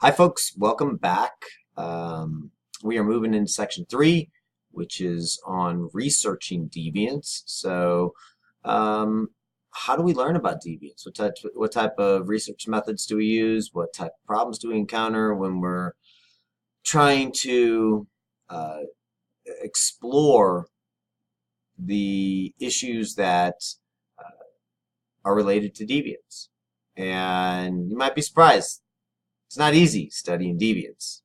Hi, folks. Welcome back. We are moving into section 3, which is on researching deviance. Um, how do we learn about deviance? What type of research methods do we use? What type of problems do we encounter when we're trying to uh, explore the issues that uh, are related to deviance? And you might be surprised. It's not easy studying deviance.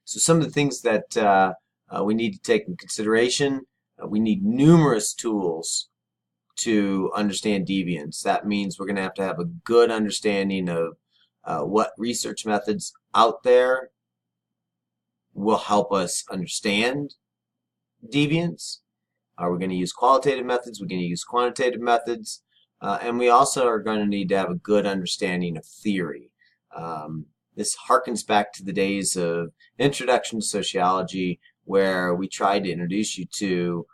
So some of the things that we need to take in consideration, we need numerous tools to understand deviance. That means we're going to have a good understanding of what research methods out there will help us understand deviance. Are we going to use qualitative methods? We're going to use quantitative methods. And we also are going to need to have a good understanding of theory. This harkens back to the days of Introduction to Sociology, where we tried to introduce you to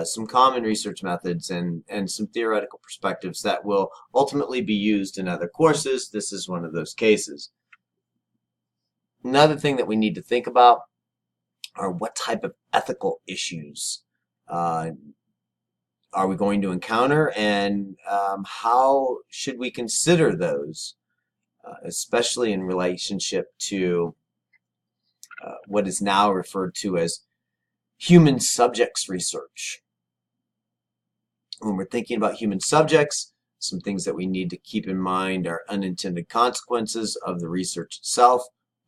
some common research methods and some theoretical perspectives that will ultimately be used in other courses. This is one of those cases. Another thing that we need to think about are what type of ethical issues are we going to encounter, and how should we consider those, especially in relationship to what is now referred to as human subjects research. When we're thinking about human subjects, some things that we need to keep in mind are unintended consequences of the research itself.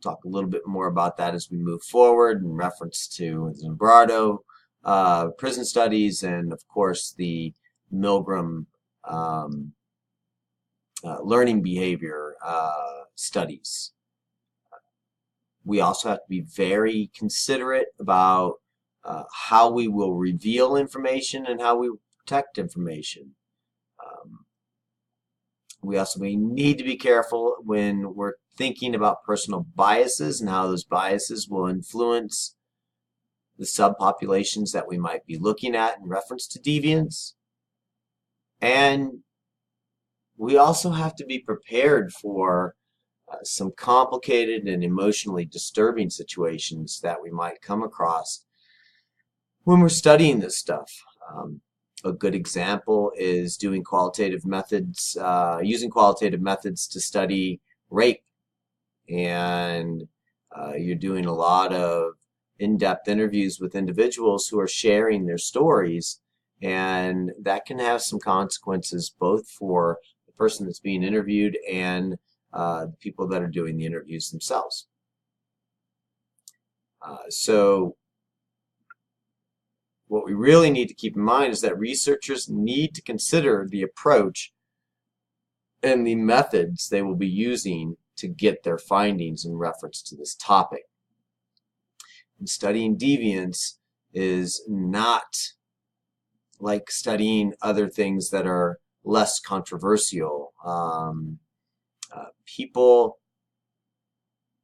We'll talk a little bit more about that as we move forward in reference to Zimbardo, prison studies, and of course the Milgram learning behavior studies. We also have to be very considerate about how we will reveal information and how we protect information. We also need to be careful when we're thinking about personal biases and how those biases will influence the subpopulations that we might be looking at in reference to deviance. And we also have to be prepared for some complicated and emotionally disturbing situations that we might come across when we're studying this stuff. A good example is doing qualitative methods, using qualitative methods to study rape. And you're doing a lot of in-depth interviews with individuals who are sharing their stories, and that can have some consequences both for the person that's being interviewed and the people that are doing the interviews themselves. So what we really need to keep in mind is that researchers need to consider the approach and the methods they will be using to get their findings in reference to this topic. And studying deviance is not like studying other things that are less controversial. People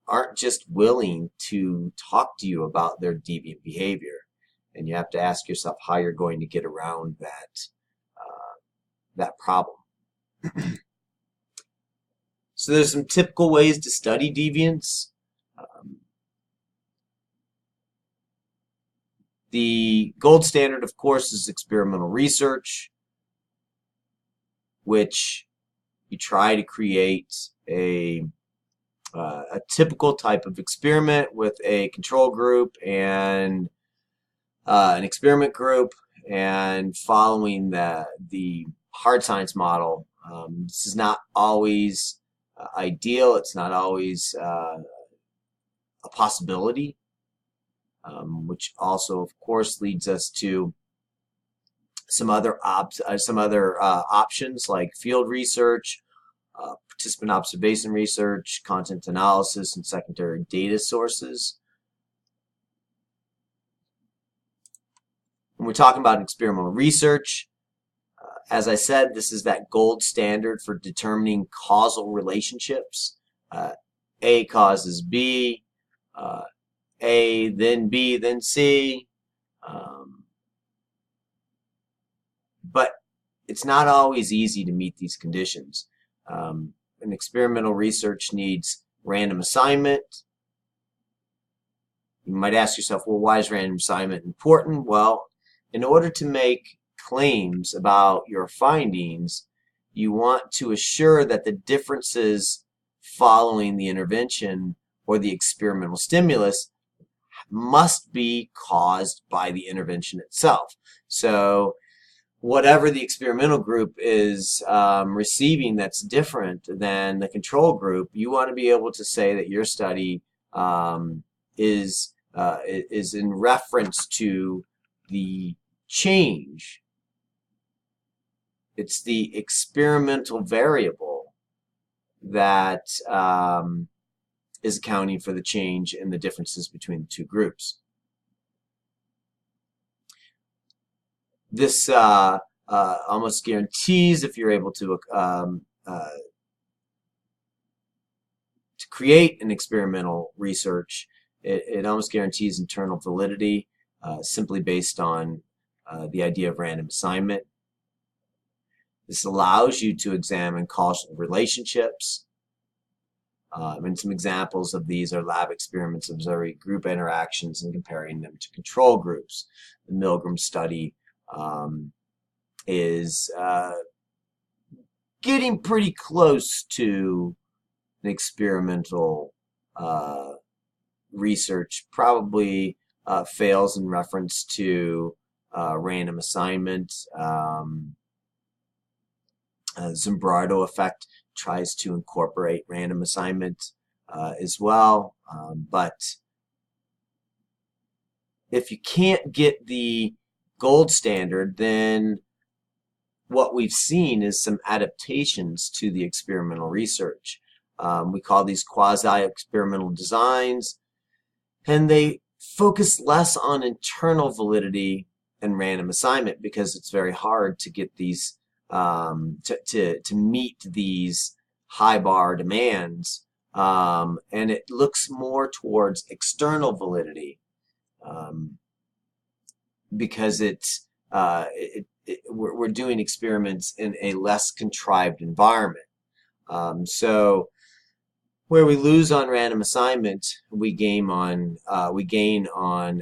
aren't just willing to talk to you about their deviant behavior, and you have to ask yourself how you're going to get around that problem. So there's some typical ways to study deviance. The gold standard, of course, is experimental research, which you try to create a typical type of experiment with a control group and an experiment group, and following the hard science model. This is not always ideal. It's not always a possibility, which also, of course, leads us to some other options like field research, participant observation research, content analysis, and secondary data sources. When we're talking about experimental research, as I said, this is that gold standard for determining causal relationships. A causes B, A, then B, then C. But it's not always easy to meet these conditions. an experimental research needs random assignment. You might ask yourself, well, why is random assignment important? Well, in order to make claims about your findings, you want to assure that the differences following the intervention or the experimental stimulus must be caused by the intervention itself. So whatever the experimental group is receiving that's different than the control group, you want to be able to say that your study is in reference to the change. It's the experimental variable that is accounting for the change in the differences between the two groups. This almost guarantees, if you're able to create an experimental research, it almost guarantees internal validity simply based on the idea of random assignment. This allows you to examine causal relationships. And some examples of these are lab experiments observing group interactions and comparing them to control groups. The Milgram study is getting pretty close to an experimental research. Probably fails in reference to random assignment. Zimbardo effect tries to incorporate random assignment as well. But if you can't get the gold standard, then what we've seen is some adaptations to the experimental research. We call these quasi-experimental designs, and they focus less on internal validity and random assignment because it's very hard to get these to meet these high bar demands, and it looks more towards external validity because we're doing experiments in a less contrived environment. So where we lose on random assignment, we gain on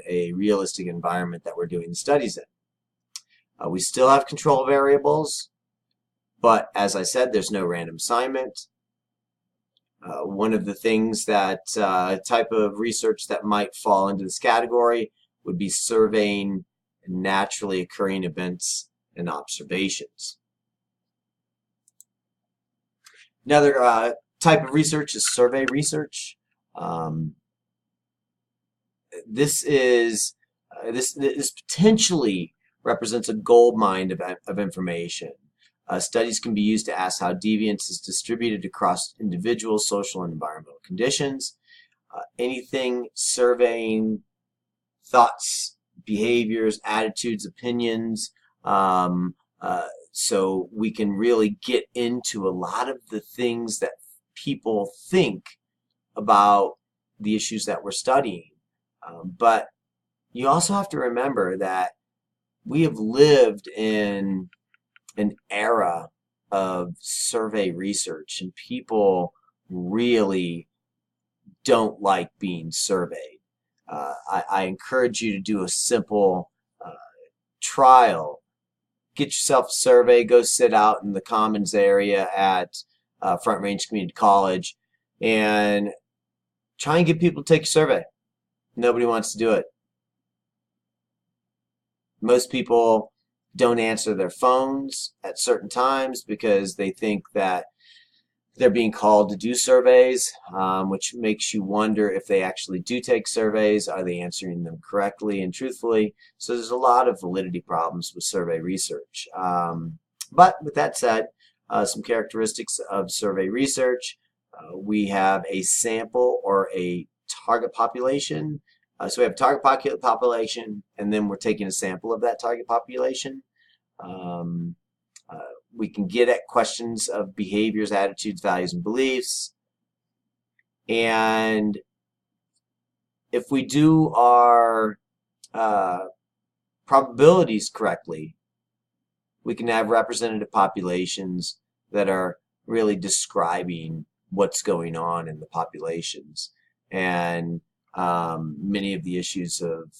a realistic environment that we're doing the studies in. We still have control variables, but as I said, there's no random assignment. One of the things that type of research that might fall into this category would be surveying naturally occurring events and observations. Another type of research is survey research. This potentially represents a gold mine of information. Studies can be used to ask how deviance is distributed across individual, social, and environmental conditions. Anything surveying thoughts, behaviors, attitudes, opinions, so we can really get into a lot of the things that people think about the issues that we're studying. But you also have to remember that we have lived in an era of survey research, and people really don't like being surveyed. I encourage you to do a simple trial. Get yourself a survey, go sit out in the commons area at Front Range Community College and try and get people to take a survey. Nobody wants to do it. Most people don't answer their phones at certain times because they think that they're being called to do surveys, which makes you wonder if they actually do take surveys. Are they answering them correctly and truthfully? So there's a lot of validity problems with survey research. But with that said, some characteristics of survey research. We have a sample or a target population. So we have a target population, and then we're taking a sample of that target population. We can get at questions of behaviors, attitudes, values, and beliefs. And if we do our probabilities correctly, we can have representative populations that are really describing what's going on in the populations. And many of the issues of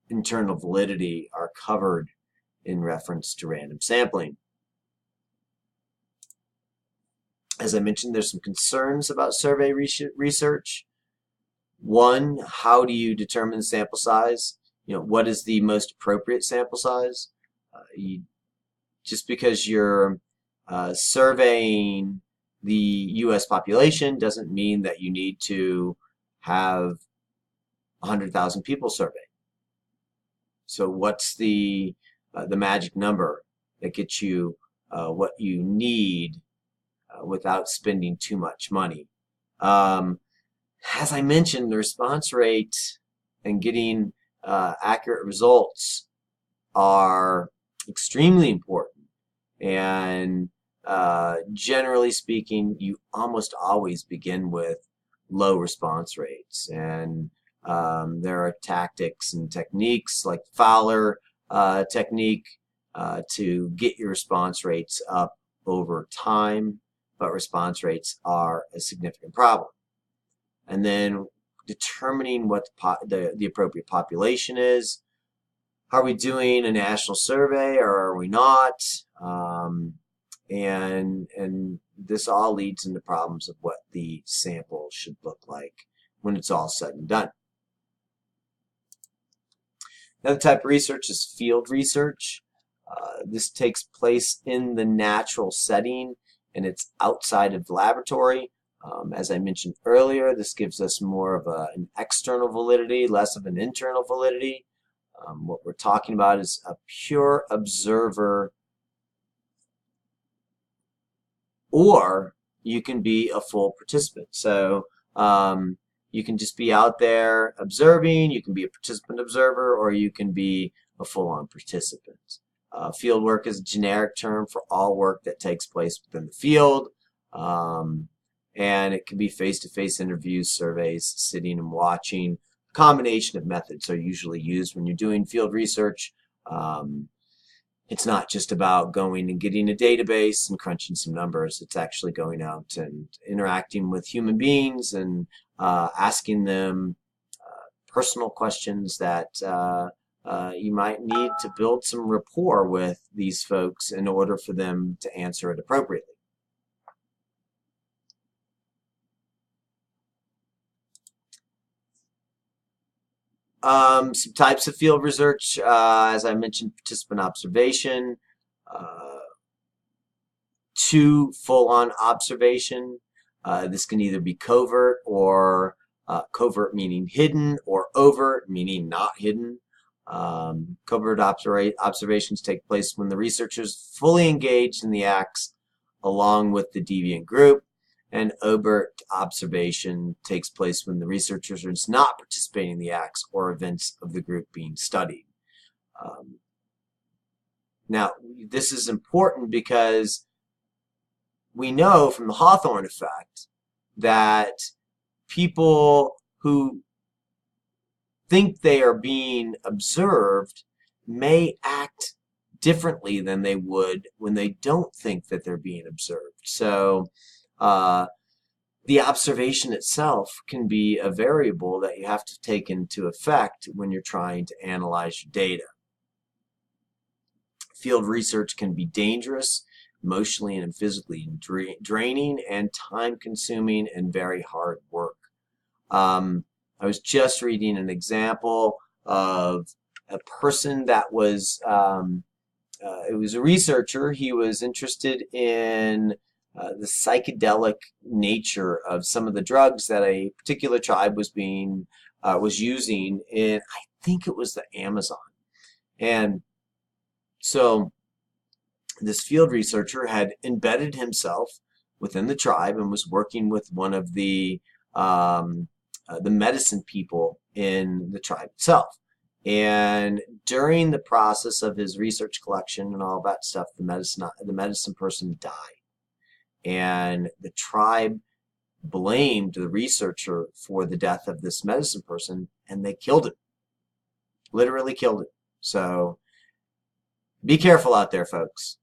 internal validity are covered in reference to random sampling. As I mentioned, there's some concerns about survey research. One, how do you determine sample size? What is the most appropriate sample size? Just because you're surveying the U.S. population doesn't mean that you need to have 100,000 people surveyed. So what's the magic number that gets you what you need without spending too much money? As I mentioned, the response rate and getting accurate results are extremely important. And generally speaking, you almost always begin with low response rates. And there are tactics and techniques like Fowler technique to get your response rates up over time, but response rates are a significant problem. And then determining what the appropriate population is. Are we doing a national survey or are we not? And this all leads into problems of what the sample should look like when it's all said and done. Another type of research is field research. This takes place in the natural setting and it's outside of the laboratory. As I mentioned earlier, this gives us more of an external validity, less of an internal validity. What we're talking about is a pure observer, or you can be a full participant. So you can just be out there observing, you can be a participant observer, or you can be a full-on participant. Field work is a generic term for all work that takes place within the field. And it can be face-to-face interviews, surveys, sitting and watching. A combination of methods are usually used when you're doing field research. It's not just about going and getting a database and crunching some numbers. It's actually going out and interacting with human beings and asking them personal questions that you might need to build some rapport with these folks in order for them to answer it appropriately. Some types of field research, as I mentioned, participant observation, to full-on observation. This can either be covert or covert meaning hidden, or overt meaning not hidden. Covert observations take place when the researcher is fully engaged in the acts along with the deviant group. And overt observation takes place when the researcher is not participating in the acts or events of the group being studied. Now, this is important because we know from the Hawthorne effect that people who think they are being observed may act differently than they would when they don't think that they're being observed. So the observation itself can be a variable that you have to take into effect when you're trying to analyze your data. Field research can be dangerous, emotionally and physically draining, and time-consuming and very hard work. I was just reading an example of a person that was, it was a researcher. He was interested in the psychedelic nature of some of the drugs that a particular tribe was using in, I think it was the Amazon. And so this field researcher had embedded himself within the tribe and was working with one of the medicine people in the tribe itself. And during the process of his research collection and all that stuff, the medicine person died. And the tribe blamed the researcher for the death of this medicine person, and they killed him. Literally killed him. So be careful out there, folks.